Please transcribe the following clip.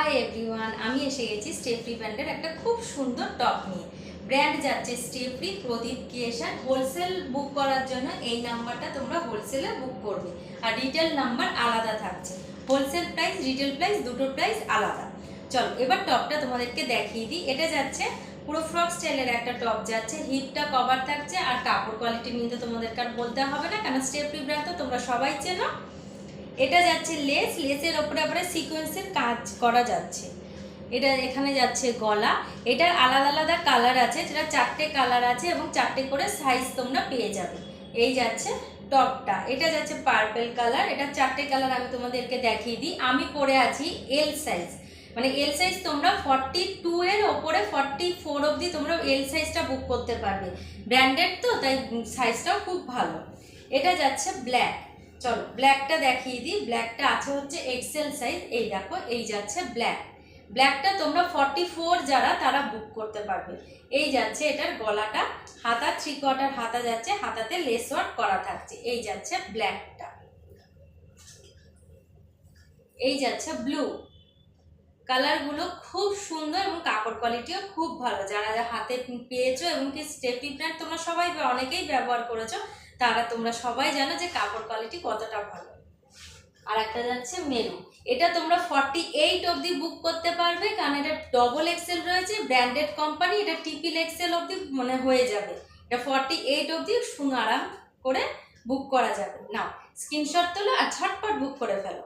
Hi everyone, আমি এসে গেছি স্টেফ্রি ব্র্যান্ডের একটা খুব সুন্দর টপ নিয়ে। ব্র্যান্ড যাচ্ছে স্টেফ্রি প্রদীপ ক্রিয়েশন। হোলসেল বুক করার জন্য এই নাম্বারটা তোমরা হোলসেলে বুক করবে, আর রিটেল নাম্বার আলাদা থাকছে। হোলসেল প্রাইস, রিটেল প্রাইস দুটোর প্রাইস আলাদা। চলো এবার টপটা তোমাদেরকে দেখিয়ে দিই। এটা যাচ্ছে পুরো ফ্রক স্টাইলের একটা টপ যাচ্ছে, হিপটা কভার থাকছে, আর কাপড় কোয়ালিটি নিয়ে তো তোমাদেরকে আর বলতে হবে না, কারণ স্টেফ্রি ব্র্যান্ড তো তোমরা সবাই চেনো। এটা যাচ্ছে লেসের ওপরে আবার সিকোয়েন্সের কাজ করা যাচ্ছে। এটা এখানে যাচ্ছে গলা। এটার আলাদা আলাদা কালার আছে, যেটা 4টে কালার আছে এবং 4টে করে সাইজ তোমরা পেয়ে যাবে। এই যাচ্ছে টপটা, এটা যাচ্ছে পার্পল কালার। এটা 4টে কালার আমি তোমাদেরকে দেখিয়ে দিই। আমি পরে আছি এল সাইজ, মানে এল সাইজ তোমরা 42 এর ওপরে 44 অবধি তোমরা এল সাইজটা বুক করতে পারবে। ব্র্যান্ডেড তো, তাই সাইজটাও খুব ভালো। এটা যাচ্ছে ব্ল্যাক। চলো ব্ল্যাকটা দেখিয়ে দিই। ব্ল্যাকটা আছে হচ্ছে এক্সেল সাইজ। এই দেখো, এই যাচ্ছে ব্ল্যাকটা তোমরা 44 যারা তারা বুক করতে পারবে। এই যাচ্ছে এটার গলাটা, হাতা 3/4 হাতা যাচ্ছে, হাতাতে লেস ওয়ার্ক করা থাকছে। এই যাচ্ছে ব্ল্যাকটা। এই যাচ্ছে ব্লু। কালারগুলো খুব সুন্দর এবং কাপড় কোয়ালিটিও খুব ভালো। যারা হাতে পেয়েছো এবং কি স্টেফ্রি ব্র্যান্ড তোমরা সবাই অনেকেই ব্যবহার করেছো, তারা তোমরা সবাই জানো যে কাপড় কোয়ালিটি কতটা ভালো। আর একটা যাচ্ছে মেরুন। এটা তোমরা 48 অবধি বুক করতে পারবে, কারণ এটা ডবল এক্সেল রয়েছে, ব্র্যান্ডেড কোম্পানি। এটা ট্রিপল এক্সেল অবধি মানে হয়ে যাবে। এটা 48 অবধি আরাম করে বুক করা যাবে। নাও স্ক্রিনশট তোলো আর ঝটপট বুক করে ফেলো।